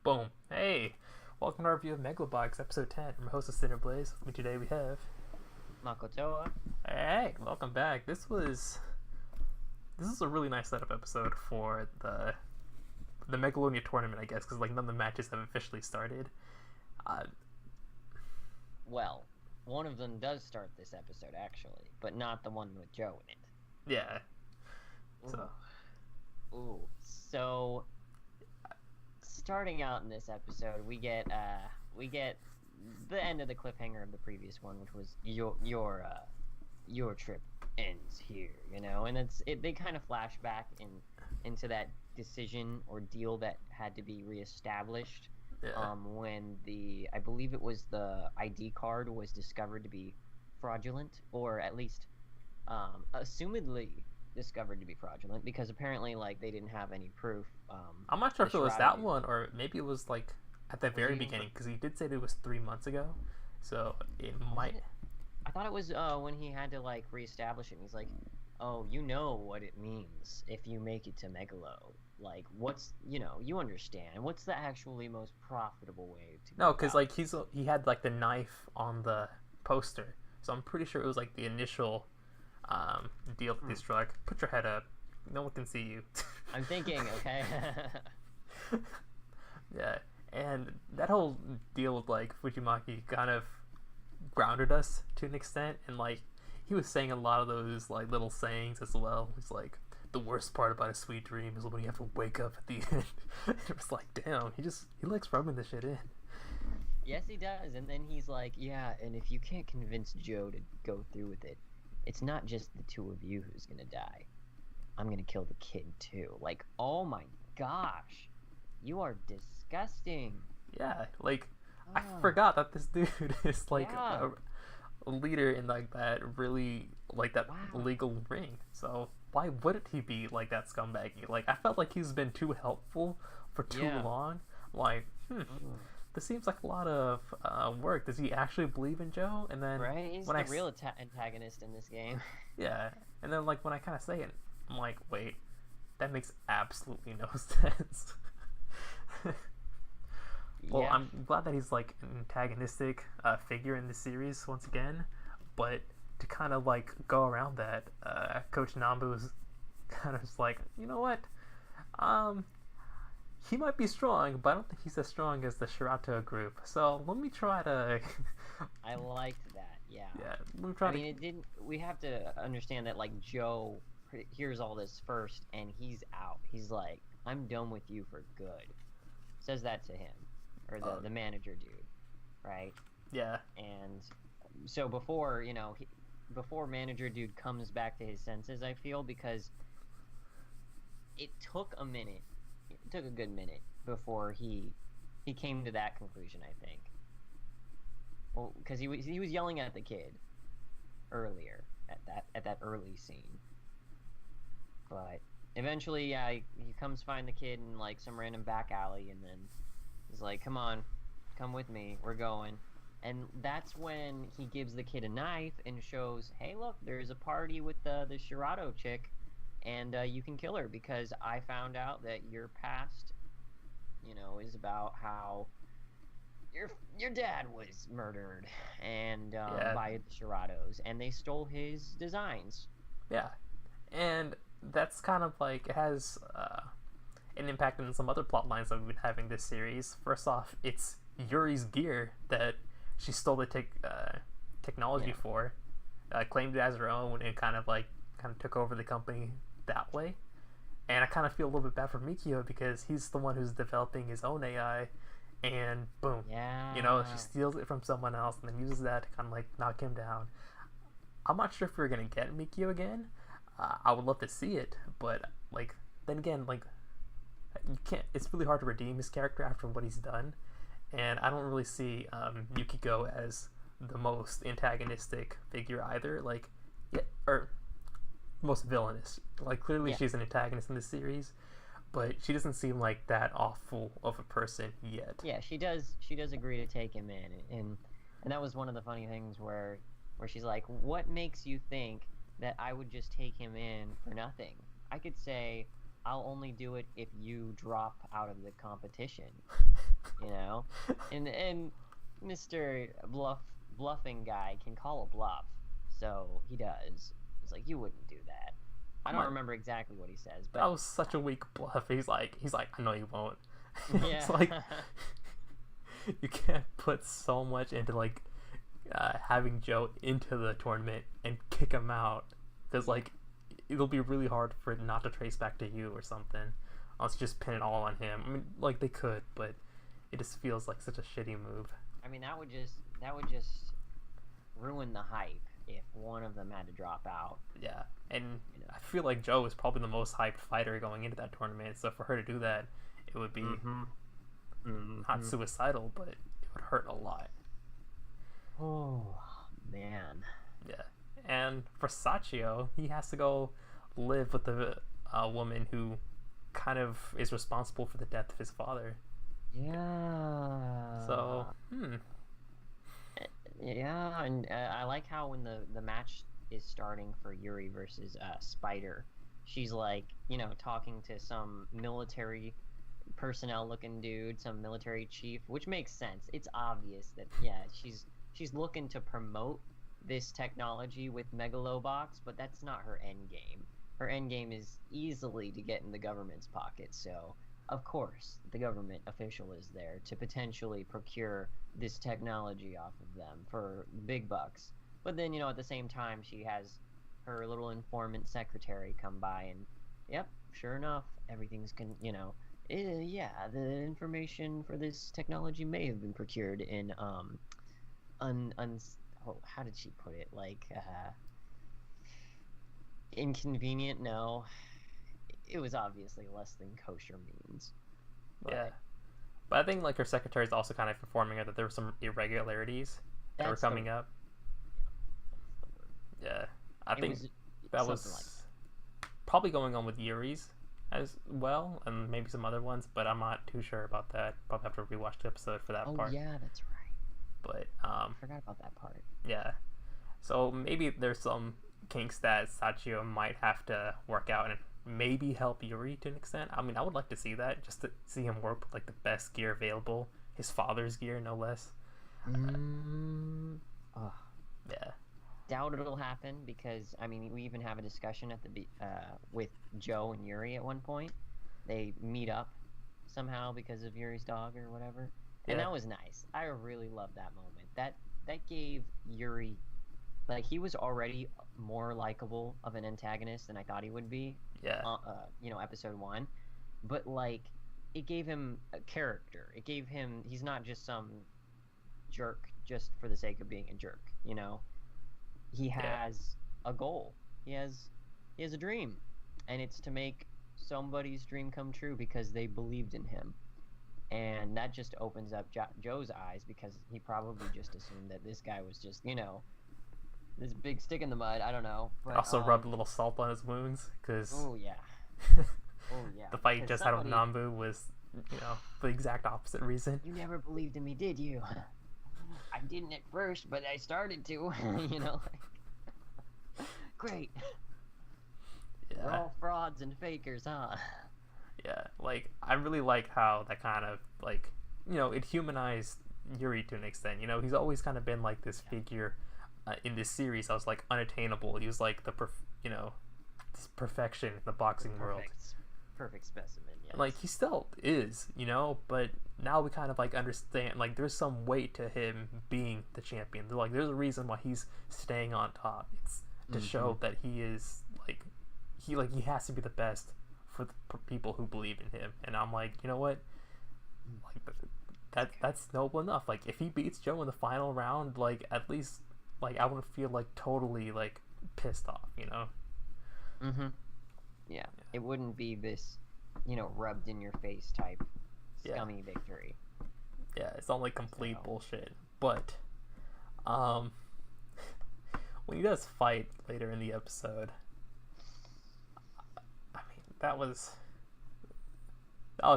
Boom. Hey, welcome to our review of Megalo Box, episode 10. I'm your host of Cinder Blaze. With me today we have... Makotoa. Hey, welcome back. This is a really nice setup episode for the Megalonia tournament, I guess, because like none of the matches have officially started. Uh, Well, one of them does start this episode, actually, but not the one with Joe in it. yeah. So, So starting out in this episode, we get the end of the cliffhanger of the previous one, which was your trip ends here, and they kind of flash back into that decision or deal that had to be reestablished. yeah. When I believe it was the ID card was discovered to be fraudulent, or at least assumedly discovered to be fraudulent, because apparently like they didn't have any proof. I'm not sure if it was that one, dude. or maybe it was like at the very beginning, because he did say that it was 3 months ago. So it might... I thought it was when he had to like reestablish it, and he's like, oh, you know what it means if you make it to Megalo. Like, what's, you understand. What's the actually most profitable way to go No, because about like he had like the knife on the poster, so I'm pretty sure it was like the initial deal that they struck. Put your head up. No one can see you. I'm thinking, okay. Yeah, and that whole deal with like Fujimaki kind of grounded us to an extent, and like he was saying a lot of those like little sayings as well. It's like the worst part about a sweet dream is when you have to wake up at the end. It was like, damn, he likes rubbing this shit in. Yes, he does. And then he's like, yeah, and if you can't convince Joe to go through with it, it's not just the two of you who's gonna die. I'm gonna kill the kid too. Like, oh my gosh, you are disgusting. Yeah, like I Ah, forgot that this dude is like yeah. a leader in like that really like that Wow. legal ring. So why wouldn't he be like that scumbaggy? Like I felt like he's been too helpful for too Yeah. long. Like, Mm. this seems like a lot of work. Does he actually believe in Joe? And then Right? He's when the real antagonist in this game. yeah, and then like when I kind of say it, I'm like, wait, that makes absolutely no sense. Well, Yeah. I'm glad that he's like an antagonistic figure in the series once again, but to kind of like go around that, Coach Nambu's kind of just like, you know what, um, he might be strong, but I don't think he's as strong as the Shirato group. So let me try to, I liked that. Yeah. yeah, let me try I to, mean, it didn't. We have to understand that, like, Joe hears all this first, and he's out. He's like, "I'm done with you for good." Says that to him, or the manager dude, right? yeah, And so before before manager dude comes back to his senses, I feel, because it took a minute. It took a good minute before he came to that conclusion. I think. Well, because he was yelling at the kid earlier at that early scene. But eventually, yeah, he comes find the kid in like some random back alley, and then he's like, "Come on, come with me, we're going." And that's when he gives the kid a knife and shows, "Hey, look, there's a party with the Shirato chick, and you can kill her because I found out that your past, is about how your dad was murdered and yeah, by the Shiratos, and they stole his designs." yeah, and that's kind of like it has an impact on some other plot lines that we've been having this series. First off, it's Yuri's gear that she stole the technology Yeah. for, claimed it as her own, and kind of took over the company that way. And I kind of feel a little bit bad for Mikio because he's the one who's developing his own AI, and boom, Yeah. she steals it from someone else and then uses that to kind of like knock him down. I'm not sure if we're gonna get Mikio again. I would love to see it, but like then again, like you can't. It's really hard to redeem his character after what he's done, and I don't really see Yukiko as the most antagonistic figure either. Like, yeah, or most villainous. Like clearly Yeah. she's an antagonist in this series, but she doesn't seem like that awful of a person yet. Yeah, she does agree to take him in, and that was one of the funny things where she's like, "What makes you think that I would just take him in for nothing? I could say I'll only do it if you drop out of the competition." you know, and Mr. Bluffing guy can call a bluff, so he does. It's like, you wouldn't do that. I don't remember exactly what he says, but that was such a weak bluff. He's like, I know you won't. yeah. It's like you can't put so much into like having Joe into the tournament and kick him out, because like it'll be really hard for it not to trace back to you or something, unless you just pin it all on him. I mean, like they could, but it just feels like such a shitty move. I mean, that would just ruin the hype if one of them had to drop out. Yeah, and I feel like Joe is probably the most hyped fighter going into that tournament, so for her to do that, it would be not suicidal, but it would hurt a lot. Oh, man. Yeah, and for Sachio, he has to go live with the woman who kind of is responsible for the death of his father. Yeah. So, Yeah, and I like how when the match is starting for Yuri versus Spider, she's like, talking to some military personnel-looking dude, some military chief, which makes sense. It's obvious that, she's looking to promote this technology with Megalo Box, but that's not her end game. Her end game is easily to get in the government's pocket, so of course the government official is there to potentially procure this technology off of them for big bucks. But then, at the same time, she has her little informant secretary come by and, yep, sure enough, everything's the information for this technology may have been procured in how did she put it? Like, inconvenient? No. It was obviously less than kosher means. But, yeah. But I think, like, her secretary is also kind of informing her that there were some irregularities that were coming up. Yeah. I think that was probably going on with Yuri's as well, and maybe some other ones, but I'm not too sure about that. Probably have to rewatch the episode for that part. Oh, yeah, that's right. But, I forgot about that part. Yeah. So maybe there's some kinks that Sachio might have to work out and maybe help Yuri to an extent. I mean, I would like to see that, just to see him work with like the best gear available, his father's gear, no less. Yeah. Doubt it'll happen because we even have a discussion at the with Joe and Yuri at one point. They meet up somehow because of Yuri's dog or whatever, and that was nice. I really loved that moment. That gave Yuri, like, he was already more likable of an antagonist than I thought he would be. Yeah. Episode 1, but like, it gave him a character. It gave him, he's not just some jerk just for the sake of being a jerk. He has a goal. He has a dream, and it's to make somebody's dream come true because they believed in him. And that just opens up Joe's eyes, because he probably just assumed that this guy was just, this big stick in the mud. I don't know. But also rubbed a little salt on his wounds, because oh yeah, the fight he just had with Nambu was, the exact opposite reason. You never believed in me, did you? I didn't at first, but I started to. Great. Yeah. We're all frauds and fakers, huh? Yeah, like, I really like how that kind of, like, it humanized Yuri to an extent. He's always kind of been like this figure in this series. I was like unattainable. He was like the this perfection in the boxing world. Perfect specimen. Yes. Like, he still is, but now we kind of like understand, like, there's some weight to him being the champion. Like, there's a reason why he's staying on top. It's to show that he is like he has to be the best for the people who believe in him. And I'm like, you know what? Like, that's noble enough. Like, if he beats Joe in the final round, like, at least, like, I wouldn't feel like totally like pissed off, Yeah. It wouldn't be this, rubbed in your face type scummy victory. Yeah, it's not like complete bullshit. But when he does fight later in the episode, I mean, that was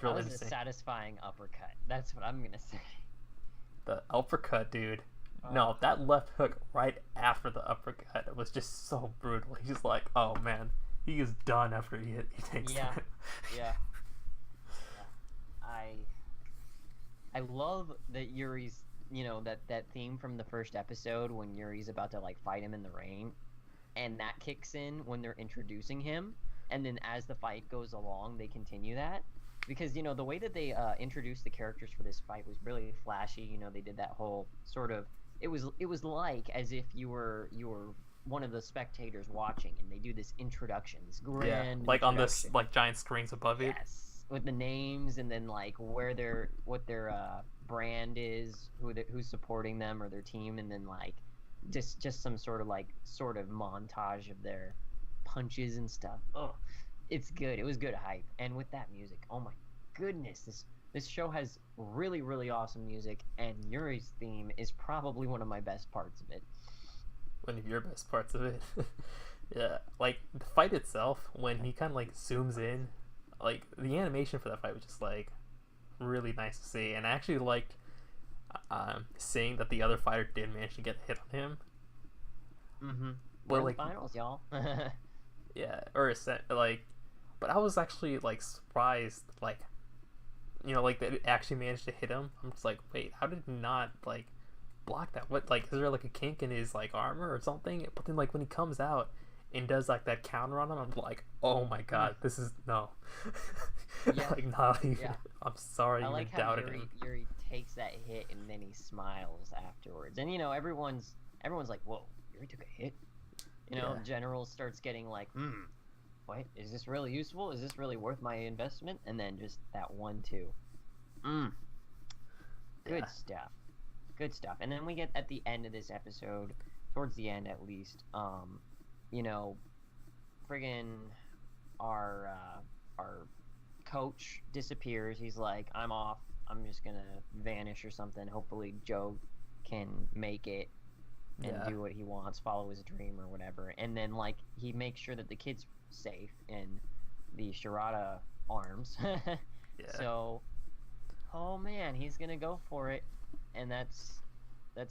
really interesting. A satisfying uppercut. That's what I'm gonna say. The uppercut, dude. No, that left hook right after the uppercut was just so brutal. He's like, oh man, he is done after he takes that. Yeah. I I love that Yuri's, that theme from the first episode when Yuri's about to like fight him in the rain, and that kicks in when they're introducing him, and then as the fight goes along, they continue that. Because the way that they introduced the characters for this fight was really flashy. They did that whole sort of, it was like as if you were one of the spectators watching, and they do this introduction, this grand like on this introduction. like giant screens above it. Yes, with the names, and then like what their brand is, who's supporting them or their team, and then like just some sort of montage of their punches and stuff. Oh, it's good. It was good hype, and with that music, oh my goodness, this show has really, really awesome music, and Yuri's theme is probably one of my best parts of it. One of your best parts of it. Yeah, like the fight itself, when he kind of like zooms in, like the animation for that fight was just like really nice to see, and I actually liked seeing that the other fighter did manage to get a hit on him. Mm-hmm. But We're like, in the finals, y'all. yeah, or a set like, but I was actually like surprised, like, like that it actually managed to hit him. I'm just like, wait, how did he not like block that? What, like, is there like a kink in his like armor or something? But then like when he comes out and does like that counter on him, I'm like, oh my god, this is no. Yeah. Like, not even. Yeah. I'm sorry I you like how doubted him. Yuri takes that hit and then he smiles afterwards. And everyone's like, whoa, Yuri took a hit? Yeah. General starts getting like, what? Is this really useful? Is this really worth my investment? And then just that 1-2. Good Yeah. stuff. Good stuff. And then we get at the end of this episode, towards the end at least, friggin' our coach disappears. He's like, I'm off. I'm just gonna vanish or something. Hopefully Joe can make it and Yeah. do what he wants, follow his dream or whatever. And then like he makes sure that the kid's safe in the Shirata arms. Yeah. So, oh man, he's gonna go for it, and that's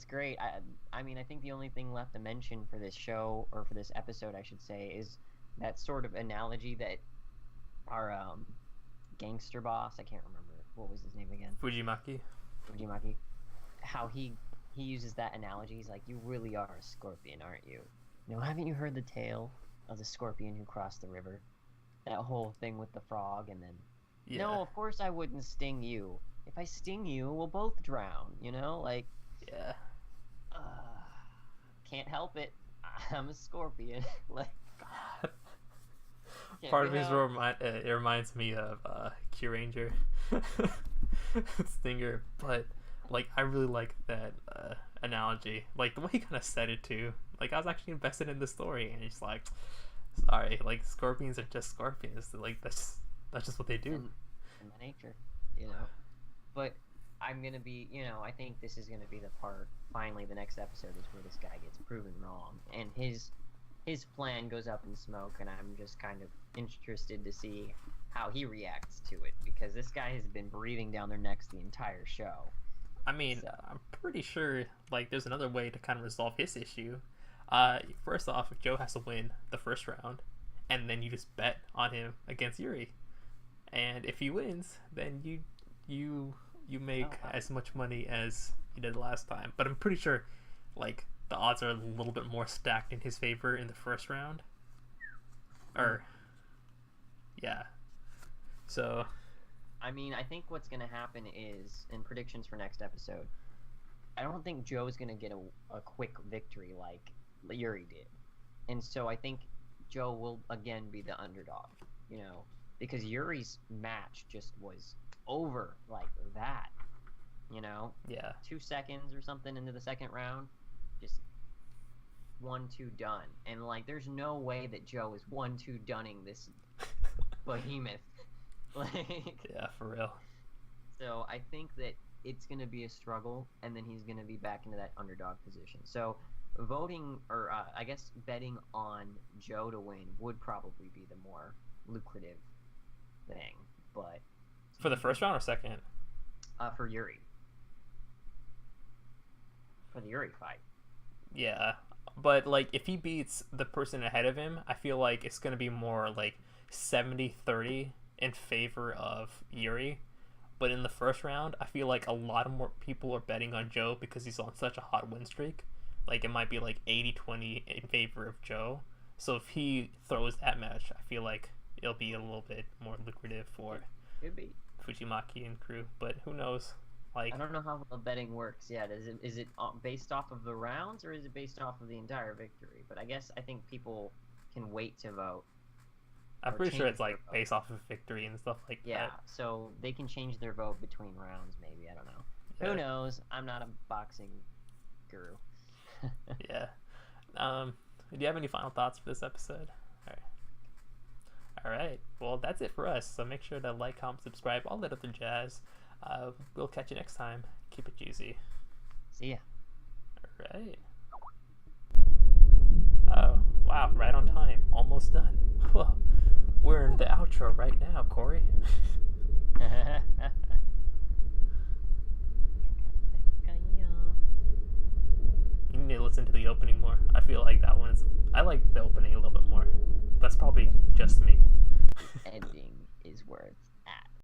great. I mean, I think the only thing left to mention for this show, or for this episode, I should say, is that sort of analogy that our gangster boss, I can't remember what was his name again, Fujimaki. how he uses that analogy. He's like, you really are a scorpion, aren't you? Haven't you heard the tale of the scorpion who crossed the river? That whole thing with the frog, and then Yeah. no, of course I wouldn't sting you. If I sting you, we'll both drown. Like, Yeah. can't help it. I'm a scorpion. Like, can't Part be of helped. it reminds me of Q Ranger Stinger, but like I really like that analogy. Like the way he kind of said it too. Like I was actually invested in the story, and he's like, "Sorry, like scorpions are just scorpions. Like that's just what they do." In the nature, But I'm gonna be, I think this is gonna be the part. Finally, the next episode is where this guy gets proven wrong, and his plan goes up in smoke, and I'm just kind of interested to see how he reacts to it, because this guy has been breathing down their necks the entire show. I mean, So. I'm pretty sure like there's another way to kind of resolve his issue. First off, Joe has to win the first round, and then you just bet on him against Yuri, and if he wins, then you make as much money as you did last time. But I'm pretty sure like the odds are a little bit more stacked in his favor in the first round. Or yeah. So I mean, I think what's going to happen is, in predictions for next episode, I don't think Joe's going to get a quick victory like Yuri did. And so I think Joe will again be the underdog, because Yuri's match just was over like that, yeah. 2 seconds or something into the second round, just 1-2 done. And like, there's no way that Joe is 1-2 dunning this behemoth. Like, Yeah, for real. so I think that it's going to be a struggle, and then he's going to be back into that underdog position. So voting, or I guess betting on Joe to win would probably be the more lucrative thing. But For the first round or second? for Yuri. For the Yuri fight. Yeah. But like if he beats the person ahead of him, I feel like it's going to be more like 70-30 in favor of Yuri. But in the first round, I feel like a lot of more people are betting on Joe because he's on such a hot win streak. Like, it might be like 80-20 in favor of Joe. So if he throws that match, I feel like it'll be a little bit more lucrative for Could be. Fujimaki and crew. But who knows? Like, I don't know how the betting works yet. Is it based off of the rounds, or is it based off of the entire victory? But I think people can wait to vote. I'm or pretty sure change it's like their based off of victory and stuff like Yeah, that. so they can change their vote between rounds, maybe. I don't know. Yeah. Who knows? I'm not a boxing guru. Yeah. Do you have any final thoughts for this episode? All right. Well, that's it for us. So make sure to like, comment, subscribe, all that other jazz. We'll catch you next time. Keep it juicy. See ya. All right. Oh, wow. Right on time. Almost done. Whoa. We're in the outro right now, Corey. You need to listen to the opening more. I feel like that one's... I like the opening a little bit more. That's probably just me. Ending is where it's